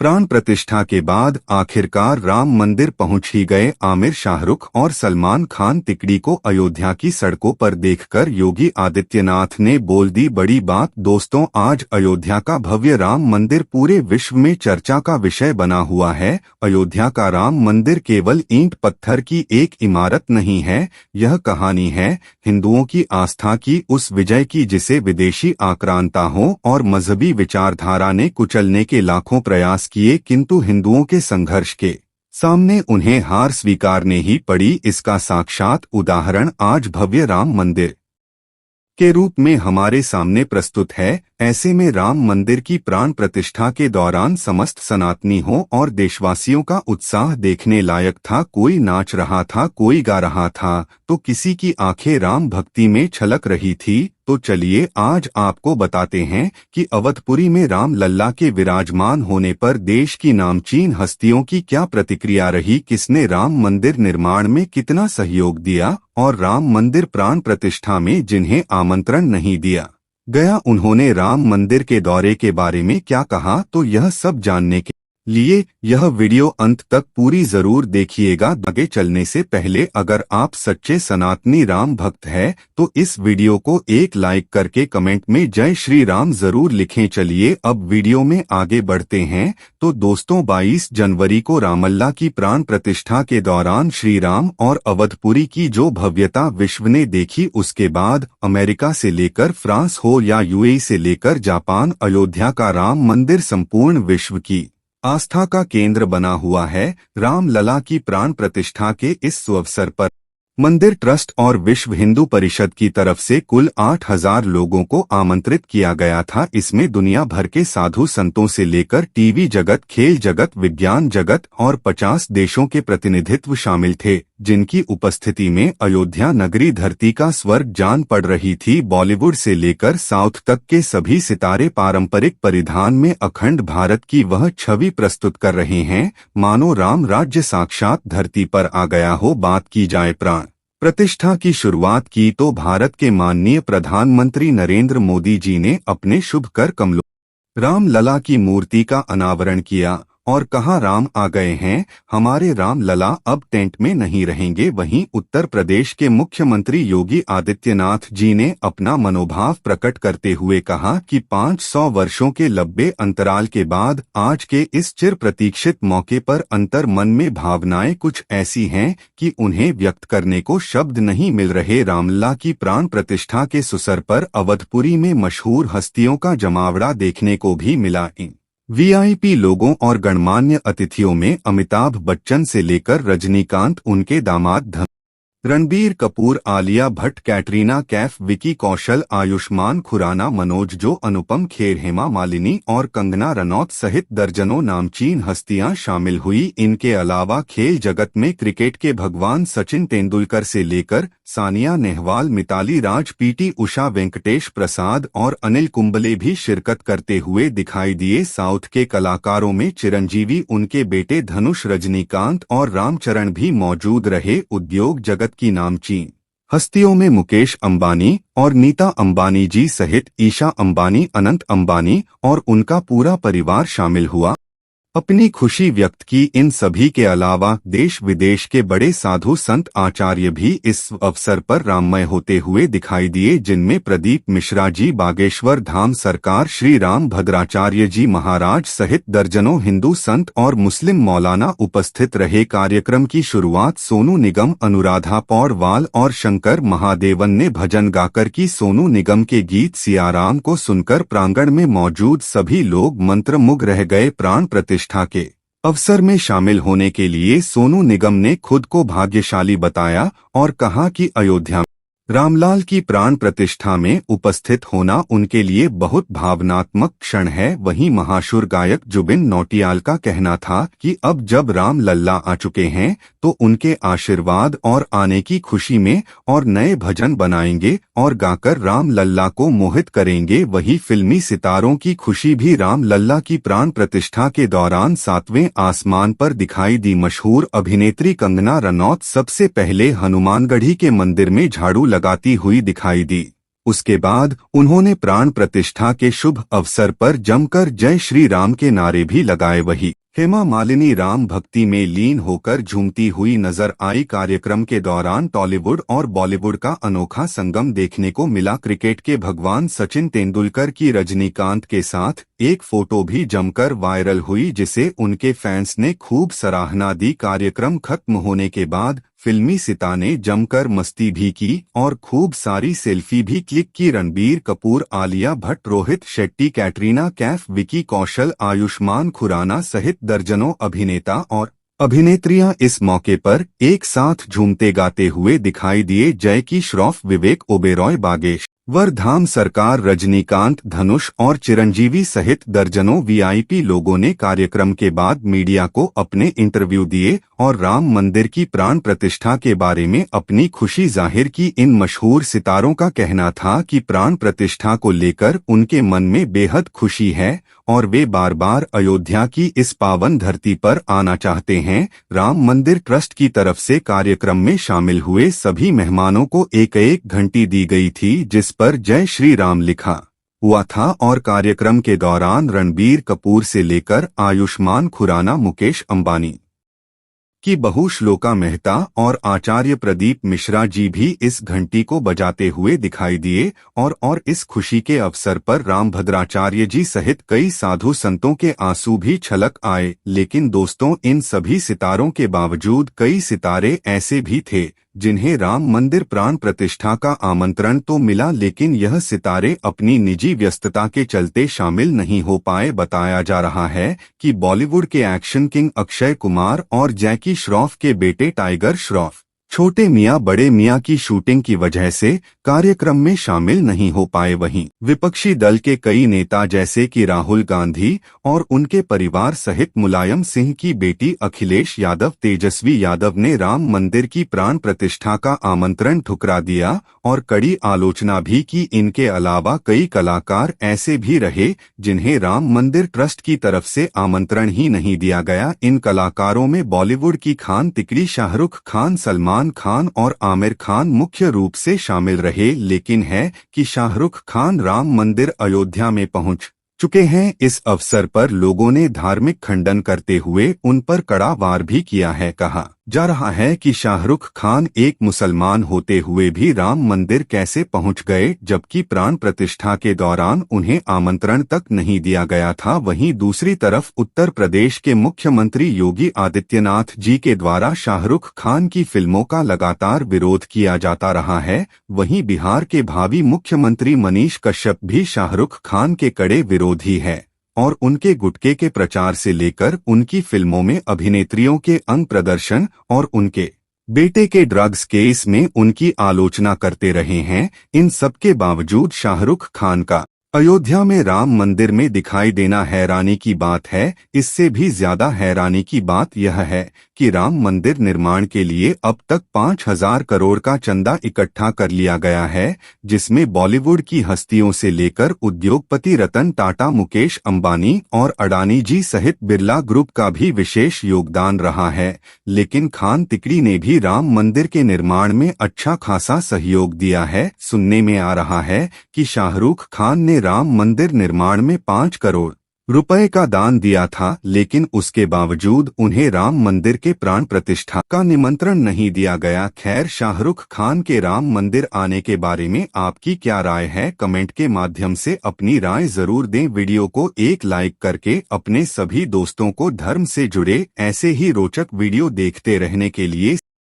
प्राण प्रतिष्ठा के बाद आखिरकार राम मंदिर पहुंच ही गए आमिर, शाहरुख और सलमान खान तिकड़ी को अयोध्या की सड़कों पर देखकर योगी आदित्यनाथ ने बोल दी बड़ी बात। दोस्तों, आज अयोध्या का भव्य राम मंदिर पूरे विश्व में चर्चा का विषय बना हुआ है। अयोध्या का राम मंदिर केवल ईंट पत्थर की एक इमारत नहीं है, यह कहानी है हिंदुओं की आस्था की, उस विजय की जिसे विदेशी आक्रांताओं और मजहबी विचारधारा ने कुचलने के लाखों प्रयास किए, किंतु हिंदुओं के संघर्ष के सामने उन्हें हार स्वीकारने ही पड़ी। इसका साक्षात उदाहरण आज भव्य राम मंदिर के रूप में हमारे सामने प्रस्तुत है। ऐसे में राम मंदिर की प्राण प्रतिष्ठा के दौरान समस्त सनातनियों और देशवासियों का उत्साह देखने लायक था। कोई नाच रहा था, कोई गा रहा था, तो किसी की आंखें राम भक्ति में छलक रही थी। तो चलिए आज आपको बताते हैं कि अवधपुरी में राम लल्ला के विराजमान होने पर देश की नामचीन हस्तियों की क्या प्रतिक्रिया रही, किसने राम मंदिर निर्माण में कितना सहयोग दिया और राम मंदिर प्राण प्रतिष्ठा में जिन्हें आमंत्रण नहीं दिया गया उन्होंने राम मंदिर के दौरे के बारे में क्या कहा। तो यह सब जानने के लिए यह वीडियो अंत तक पूरी जरूर देखिएगा। आगे चलने से पहले अगर आप सच्चे सनातनी राम भक्त हैं तो इस वीडियो को एक लाइक करके कमेंट में जय श्री राम जरूर लिखें। चलिए अब वीडियो में आगे बढ़ते हैं। तो दोस्तों, 22 जनवरी को रामलला की प्राण प्रतिष्ठा के दौरान श्री राम और अवधपुरी की जो भव्यता विश्व ने देखी, उसके बाद अमेरिका से लेकर फ्रांस हो या यूएई से लेकर जापान, अयोध्या का राम मंदिर संपूर्ण विश्व की आस्था का केंद्र बना हुआ है। राम लला की प्राण प्रतिष्ठा के इस अवसर पर मंदिर ट्रस्ट और विश्व हिंदू परिषद की तरफ से कुल 8,000 लोगों को आमंत्रित किया गया था। इसमें दुनिया भर के साधु संतों से लेकर टीवी जगत, खेल जगत, विज्ञान जगत और 50 देशों के प्रतिनिधित्व शामिल थे, जिनकी उपस्थिति में अयोध्या नगरी धरती का स्वर्ग जान पड़ रही थी। बॉलीवुड से लेकर साउथ तक के सभी सितारे पारंपरिक परिधान में अखंड भारत की वह छवि प्रस्तुत कर रहे हैं, मानो राम राज्य साक्षात धरती पर आ गया हो। बात की जाए प्राण प्रतिष्ठा की शुरुआत की तो भारत के माननीय प्रधानमंत्री नरेंद्र मोदी जी ने अपने शुभ कर कमलों राम लला की मूर्ति का अनावरण किया और कहा, राम आ गए हैं, हमारे राम लला अब टेंट में नहीं रहेंगे। वहीं उत्तर प्रदेश के मुख्यमंत्री योगी आदित्यनाथ जी ने अपना मनोभाव प्रकट करते हुए कहा कि 500 वर्षों के लंबे अंतराल के बाद आज के इस चिर प्रतीक्षित मौके पर अंतर मन में भावनाएं कुछ ऐसी हैं कि उन्हें व्यक्त करने को शब्द नहीं मिल रहे। रामलला की प्राण प्रतिष्ठा के सुसर पर अवधपुरी में मशहूर हस्तियों का जमावड़ा देखने को भी मिला। वीआईपी लोगों और गणमान्य अतिथियों में अमिताभ बच्चन से लेकर रजनीकांत, उनके दामाद रणबीर कपूर, आलिया भट्ट, कैटरीना कैफ, विकी कौशल, आयुष्मान खुराना, मनोज जो, अनुपम खेर, हेमा मालिनी और कंगना रनौत सहित दर्जनों नामचीन हस्तियां शामिल हुई। इनके अलावा खेल जगत में क्रिकेट के भगवान सचिन तेंदुलकर से लेकर सानिया नेहवाल, मिताली राज, पीटी उषा, वेंकटेश प्रसाद और अनिल कुंबले भी शिरकत करते हुए दिखाई दिए। साउथ के कलाकारों में चिरंजीवी, उनके बेटे धनुष, रजनीकांत और रामचरण भी मौजूद रहे। उद्योग जगत की नामचीन हस्तियों में मुकेश अंबानी और नीता अंबानी जी सहित ईशा अंबानी, अनंत अंबानी और उनका पूरा परिवार शामिल हुआ, अपनी खुशी व्यक्त की। इन सभी के अलावा देश विदेश के बड़े साधु संत आचार्य भी इस अवसर पर राममय होते हुए दिखाई दिए, जिनमें प्रदीप मिश्रा जी, बागेश्वर धाम सरकार, श्री राम भद्राचार्य जी महाराज सहित दर्जनों हिंदू संत और मुस्लिम मौलाना उपस्थित रहे। कार्यक्रम की शुरुआत सोनू निगम, अनुराधा पौडवाल और शंकर महादेवन ने भजन गाकर की। सोनू निगम के गीत सियाराम को सुनकर प्रांगण में मौजूद सभी लोग मंत्रमुग्ध रह गए। प्राण प्रतिष्ठा के अवसर में शामिल होने के लिए सोनू निगम ने खुद को भाग्यशाली बताया और कहा कि अयोध्या रामलाल की प्राण प्रतिष्ठा में उपस्थित होना उनके लिए बहुत भावनात्मक क्षण है। वहीं महाशूर गायक जुबिन नौटियाल का कहना था कि अब जब राम लल्ला आ चुके हैं तो उनके आशीर्वाद और आने की खुशी में और नए भजन बनाएंगे और गाकर राम लल्ला को मोहित करेंगे। वही फिल्मी सितारों की खुशी भी राम लल्ला की प्राण प्रतिष्ठा के दौरान 7वें आसमान पर दिखाई दी। मशहूर अभिनेत्री कंगना रनौत सबसे पहले हनुमानगढ़ी के मंदिर में झाड़ू लगाती हुई दिखाई दी। उसके बाद उन्होंने प्राण प्रतिष्ठा के शुभ अवसर पर जमकर जय श्री राम के नारे भी लगाए। वही हेमा मालिनी राम भक्ति में लीन होकर झूमती हुई नजर आई। कार्यक्रम के दौरान टॉलीवुड और बॉलीवुड का अनोखा संगम देखने को मिला। क्रिकेट के भगवान सचिन तेंदुलकर की रजनीकांत के साथ एक फोटो भी जमकर वायरल हुई, जिसे उनके फैंस ने खूब सराहना दी। कार्यक्रम खत्म होने के बाद फिल्मी सितारे ने जमकर मस्ती भी की और खूब सारी सेल्फी भी क्लिक की। रणबीर कपूर, आलिया भट्ट, रोहित शेट्टी, कैटरीना कैफ, विकी कौशल, आयुष्मान खुराना सहित दर्जनों अभिनेता और अभिनेत्रियां इस मौके पर एक साथ झूमते गाते हुए दिखाई दिए। जैकी श्रॉफ, विवेक ओबेरॉय, बागेश वर्धाम सरकार, रजनीकांत, धनुष और चिरंजीवी सहित दर्जनों वीआईपी लोगों ने कार्यक्रम के बाद मीडिया को अपने इंटरव्यू दिए और राम मंदिर की प्राण प्रतिष्ठा के बारे में अपनी खुशी जाहिर की। इन मशहूर सितारों का कहना था कि प्राण प्रतिष्ठा को लेकर उनके मन में बेहद खुशी है और वे बार बार अयोध्या की इस पावन धरती पर आना चाहते हैं। राम मंदिर ट्रस्ट की तरफ से कार्यक्रम में शामिल हुए सभी मेहमानों को एक एक घंटी दी गई थी, जिस पर जय श्री राम लिखा हुआ था और कार्यक्रम के दौरान रणबीर कपूर से लेकर आयुष्मान खुराना, मुकेश अंबानी की बहू श्लोका मेहता और आचार्य प्रदीप मिश्रा जी भी इस घंटी को बजाते हुए दिखाई दिए और इस खुशी के अवसर पर रामभद्राचार्य जी सहित कई साधु संतों के आंसू भी छलक आए। लेकिन दोस्तों, इन सभी सितारों के बावजूद कई सितारे ऐसे भी थे जिन्हें राम मंदिर प्राण प्रतिष्ठा का आमंत्रण तो मिला, लेकिन यह सितारे अपनी निजी व्यस्तता के चलते शामिल नहीं हो पाए। बताया जा रहा है कि बॉलीवुड के एक्शन किंग अक्षय कुमार और जैकी श्रॉफ के बेटे टाइगर श्रॉफ छोटे मियां बड़े मियां की शूटिंग की वजह से कार्यक्रम में शामिल नहीं हो पाए। वहीं विपक्षी दल के कई नेता जैसे कि राहुल गांधी और उनके परिवार सहित मुलायम सिंह की बेटी अखिलेश यादव, तेजस्वी यादव ने राम मंदिर की प्राण प्रतिष्ठा का आमंत्रण ठुकरा दिया और कड़ी आलोचना भी की। इनके अलावा कई कलाकार ऐसे भी रहे जिन्हें राम मंदिर ट्रस्ट की तरफ से आमंत्रण ही नहीं दिया गया। इन कलाकारों में बॉलीवुड की खान तिकड़ी शाहरुख खान, सलमान खान और आमिर खान मुख्य रूप से शामिल रहे। लेकिन है कि शाहरुख खान राम मंदिर अयोध्या में पहुंच चुके हैं। इस अवसर पर लोगों ने धार्मिक खंडन करते हुए उन पर कड़ा वार भी किया है। कहा जा रहा है कि शाहरुख खान एक मुसलमान होते हुए भी राम मंदिर कैसे पहुंच गए, जबकि प्राण प्रतिष्ठा के दौरान उन्हें आमंत्रण तक नहीं दिया गया था। वहीं दूसरी तरफ उत्तर प्रदेश के मुख्यमंत्री योगी आदित्यनाथ जी के द्वारा शाहरुख खान की फिल्मों का लगातार विरोध किया जाता रहा है। वहीं बिहार के भावी मुख्यमंत्री मनीष कश्यप भी शाहरुख खान के कड़े विरोधी है और उनके गुटखे के प्रचार से लेकर उनकी फिल्मों में अभिनेत्रियों के अंग प्रदर्शन और उनके बेटे के ड्रग्स केस में उनकी आलोचना करते रहे हैं। इन सब के बावजूद शाहरुख खान का अयोध्या में राम मंदिर में दिखाई देना हैरानी की बात है। इससे भी ज्यादा हैरानी की बात यह है कि राम मंदिर निर्माण के लिए अब तक 5,000 करोड़ का चंदा इकट्ठा कर लिया गया है, जिसमें बॉलीवुड की हस्तियों से लेकर उद्योगपति रतन टाटा, मुकेश अंबानी और अडानी जी सहित बिरला ग्रुप का भी विशेष योगदान रहा है। लेकिन खान तिकड़ी ने भी राम मंदिर के निर्माण में अच्छा खासा सहयोग दिया है। सुनने में आ रहा है कि शाहरुख खान ने राम मंदिर निर्माण में 5 करोड़ रुपए का दान दिया था, लेकिन उसके बावजूद उन्हें राम मंदिर के प्राण प्रतिष्ठा का निमंत्रण नहीं दिया गया। खैर, शाहरुख खान के राम मंदिर आने के बारे में आपकी क्या राय है? कमेंट के माध्यम से अपनी राय जरूर दें। वीडियो को एक लाइक करके अपने सभी दोस्तों को धर्म से जुड़े ऐसे ही रोचक वीडियो देखते रहने के लिए